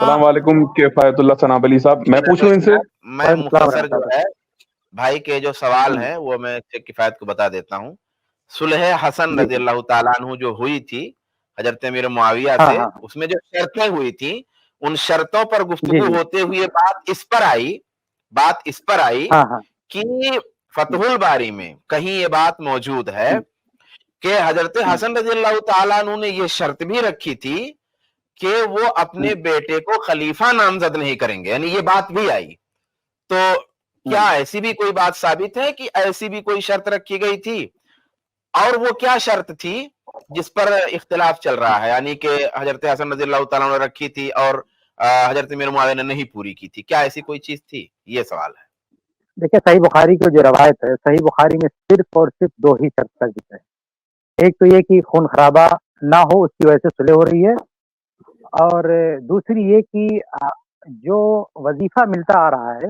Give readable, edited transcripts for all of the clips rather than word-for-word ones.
السلام علیکم کفایت اللہ ثناب علی صاحب، میں پوچھوں ان سے؟ میں مختصر جو ہے بھائی کے جو سوال ہیں وہ میں کفایت کو بتا دیتا ہوں۔ صلح حسن رضی اللہ تعالیٰ عنہ جو ہوئی تھی حضرت امیر معاویہ سے، اس میں جو شرطیں ہوئی تھیں ان شرطوں پر گفتگو ہوتے ہوئے بات اس پر آئی کہ فتح الباری میں کہیں یہ بات موجود ہے کہ حضرت حسن رضی اللہ تعالیٰ عنہ نے یہ شرط بھی رکھی تھی کہ وہ اپنے بیٹے کو خلیفہ نامزد نہیں کریں گے، یعنی یہ بات بھی آئی۔ تو کیا ایسی بھی کوئی بات ثابت ہے کہ ایسی بھی کوئی شرط رکھی گئی تھی؟ اور وہ کیا شرط تھی جس پر اختلاف چل رہا ہے، یعنی کہ حضرت حسن رضی اللہ تعالیٰ نے رکھی تھی اور حضرت امیر معاویہ نے نہیں پوری کی تھی؟ کیا ایسی کوئی چیز تھی؟ یہ سوال ہے۔ دیکھیں، صحیح بخاری کی جو روایت ہے، صحیح بخاری میں صرف اور صرف دو ہی شرط کا ذکر ہے۔ ایک تو یہ کہ خون خرابہ نہ ہو، اس کی وجہ سے صلح ہو رہی ہے، اور دوسری یہ کہ جو وظیفہ ملتا آ رہا ہے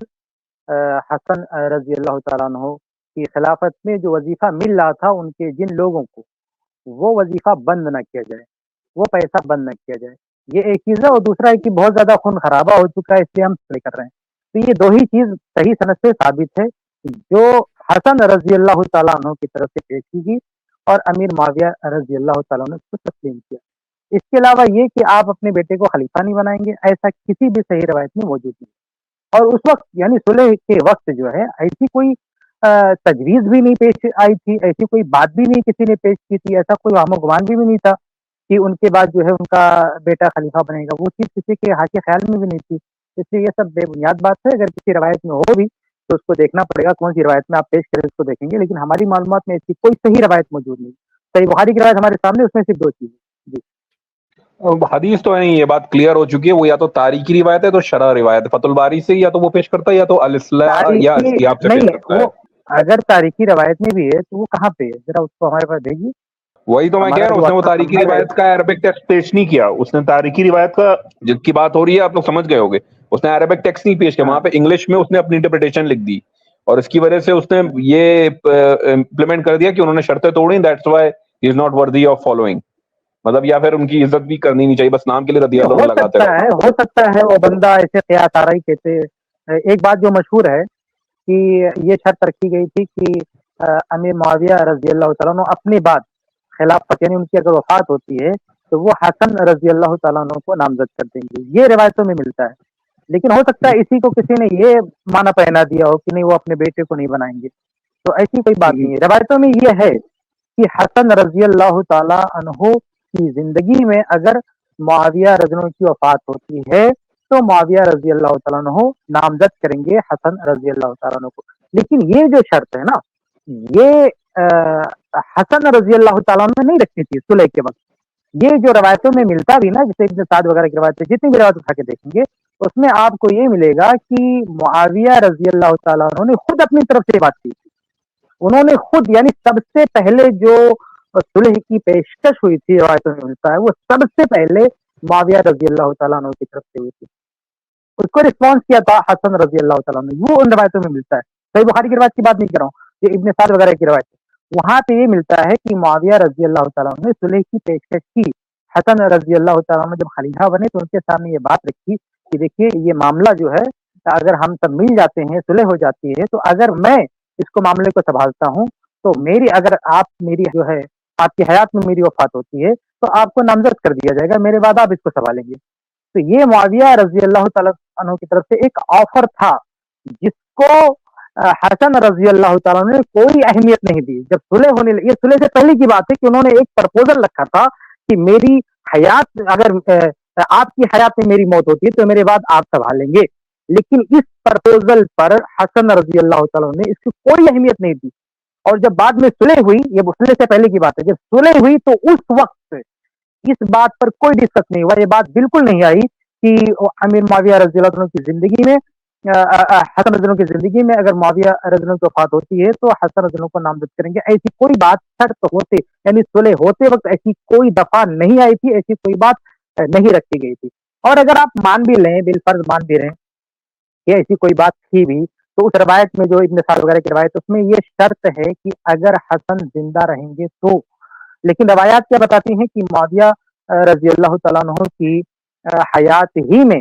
حسن رضی اللہ تعالیٰ عنہ کی خلافت میں، جو وظیفہ مل رہا تھا ان کے جن لوگوں کو، وہ وظیفہ بند نہ کیا جائے، وہ پیسہ بند نہ کیا جائے، یہ ایک چیز ہے۔ اور دوسرا ہے کہ بہت زیادہ خون خرابہ ہو چکا ہے، اس لیے ہم صلح کر رہے ہیں۔ تو یہ دو ہی چیز صحیح سند سے ثابت ہے جو حسن رضی اللہ تعالیٰ عنہ کی طرف سے پیش کی گئی، اور امیر معاویہ رضی اللہ تعالیٰ عنہ اس کو تسلیم کیا۔ اس کے علاوہ یہ کہ آپ اپنے بیٹے کو خلیفہ نہیں بنائیں گے، ایسا کسی بھی صحیح روایت میں موجود نہیں۔ اور اس وقت یعنی صلح کے وقت جو ہے ایسی کوئی تجویز بھی نہیں پیش آئی تھی، ایسی کوئی بات بھی نہیں کسی نے پیش کی تھی، ایسا کوئی وہم و گمان بھی نہیں تھا کہ ان کے بعد جو ہے ان کا بیٹا خلیفہ بنے گا، وہ چیز کسی کے حاشیے خیال میں بھی نہیں تھی۔ اس لیے یہ سب بے بنیاد بات ہے۔ اگر کسی روایت میں ہو بھی تو اس کو دیکھنا پڑے گا، کون سی روایت میں آپ پیش کریں اس کو دیکھیں گے، لیکن ہماری معلومات میں ایسی کوئی صحیح روایت موجود نہیں۔ صحیح بخاری کی روایت ہمارے سامنے، اس میں صرف دو چیزیں۔ جی حدیث تو نہیں، یہ بات کلیئر ہو چکی ہے، وہ یا تو تاریخی روایت ہے تو شرح روایت ہے، فتح الباری سے یا تو وہ پیش کرتا ہے یا تو الاصلاح یا استیاب سے پیش نہیں، کرتا ہے۔ وہ اگر تاریخی روایت میں بھی ہے تو وہ کہاں پہ ہے؟ ذرا اس کو ہمارے پاس بھیجیے۔ وہی تو میں کہہ رہا ہوں، اس نے وہ تاریخی روایت کا عربک ٹیکسٹ پیش نہیں کیا، اس نے تاریخی روایت کا جن کی بات ہو رہی ہے آپ لوگ سمجھ گئے ہوگے، اس نے عربک ٹیکسٹ نہیں پیش کیا، وہاں پہ انگلش میں اس نے اپنی انٹرپریٹیشن لکھ دی، اور اس کی وجہ سے اس نے یہ امپلیمنٹ کر دیا کہ انہوں نے شرطیں توڑی، that's why he is not worthy of following, مطلب یا پھر ان کی عزت بھی کرنی نہیں چاہیے، بس نام کے لیے رضی اللہ عنہ لگاتے رہو۔ ہو سکتا ہے وہ بندہ ایسے قیاس آرائی کہتے۔ ایک بات جو مشہور ہے کہ یہ شرط رکھی گئی تھی کہ امیر معاویہ رضی اللہ تعالیٰ عنہ اپنے بعد خلافت، یعنی ان کی اگر وفات ہوتی ہے تو وہ حسن رضی اللہ تعالیٰ عنہ کو نامزد کر دیں گے، یہ روایتوں میں ملتا ہے۔ لیکن ہو سکتا ہے اسی کو کسی نے یہ معنی پہنا دیا ہو کہ نہیں وہ اپنے بیٹے کو نہیں بنائیں گے، تو ایسی کوئی بات نہیں ہے۔ روایتوں میں یہ ہے کہ حسن رضی اللہ تعالیٰ عنہ کی زندگی میں اگر معاویہ رضی اللہ عنہ کی وفات ہوتی ہے تو معاویہ رضی اللہ تعالیٰ عنہ نامزد کریں گے حسن رضی اللہ تعالیٰ عنہ کو۔ لیکن یہ جو شرط ہے نا، یہ حسن رضی اللہ تعالیٰ عنہ نے نہیں رکھی تھی صلح کے وقت۔ یہ جو روایتوں میں ملتا بھی نا، جیسے ابن سعد وغیرہ کی روایت، جتنی بھی روایت اٹھا کے دیکھیں گے اس میں آپ کو یہ ملے گا کہ معاویہ رضی اللہ تعالیٰ عنہ نے خود اپنی طرف سے بات کی تھی۔ انہوں نے خود، یعنی سب سے پہلے جو صلح کی پیشکش ہوئی تھی روایتوں میں ملتا ہے، وہ سب سے پہلے معاویہ رضی اللہ تعالیٰ عنہ کی طرف سے ہوئی تھی، اس کو رسپانس کیا تھا حسن رضی اللہ تعالیٰ عنہ، وہ ان روایتوں میں ملتا ہے۔ صحیح بخاری کی روایت کی بات نہیں کر رہا ہوں، یہ ابن سعد وغیرہ کی روایت ہے، وہاں پہ یہ ملتا ہے کہ معاویہ رضی اللہ تعالیٰ عنہ نے صلح کی پیشکش کی۔ حسن رضی اللہ تعالیٰ عنہ جب خلیفہ بنے تو ان کے سامنے یہ بات رکھی کہ دیکھیے یہ معاملہ جو ہے، اگر ہم سب مل جاتے ہیں، صلح ہو جاتی ہے، تو اگر میں اس کو معاملے کو سنبھالتا ہوں تو اگر آپ میری جو ہے آپ کی حیات میں میری وفات ہوتی ہے تو آپ کو نامزد کر دیا جائے گا، میرے بعد آپ اس کو سنبھالیں گے۔ تو یہ معاویہ رضی اللہ تعالیٰ عنہ کی طرف سے ایک آفر تھا جس کو حسن رضی اللہ تعالیٰ نے کوئی اہمیت نہیں دی۔ جب صلح ہونے لگی، یہ صلح سے پہلے کی بات ہے کہ انہوں نے ایک پرپوزل رکھا تھا کہ میری حیات، اگر آپ کی حیات میں میری موت ہوتی ہے تو میرے بعد آپ سنبھالیں گے، لیکن اس پرپوزل پر حسن رضی اللہ تعالیٰ نے اس کی کوئی اہمیت نہیں دی۔ اور جب بعد میں صلح ہوئی، یہ صلح سے پہلے کی بات ہے، جب صلح ہوئی تو اس وقت اس بات پر کوئی ڈسکس نہیں ہوا، یہ بات بالکل نہیں آئی کہ امیر معاویہ رضی اللہ عنہ کی زندگی میں، حسن رضی اللہ کی زندگی میں اگر معاویہ رضی اللہ کی وفات ہوتی ہے تو حسن رضی اللہ کو نامزد کریں گے، ایسی کوئی بات شرط ہوتے، یعنی صلح ہوتے وقت ایسی کوئی دفعہ نہیں آئی تھی، ایسی کوئی بات نہیں رکھی گئی تھی۔ اور اگر آپ مان بھی لیں، بالفرض مان بھی رہیں کہ ایسی کوئی بات تھی بھی، تو اس روایت میں جو ابن سعد وغیرہ کی روایت، اس میں یہ شرط ہے کہ اگر حسن زندہ رہیں گے تو۔ لیکن روایات کیا بتاتی ہیں کہ معاویہ رضی اللہ تعالیٰ عنہ کی حیات ہی میں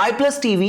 iPlus TV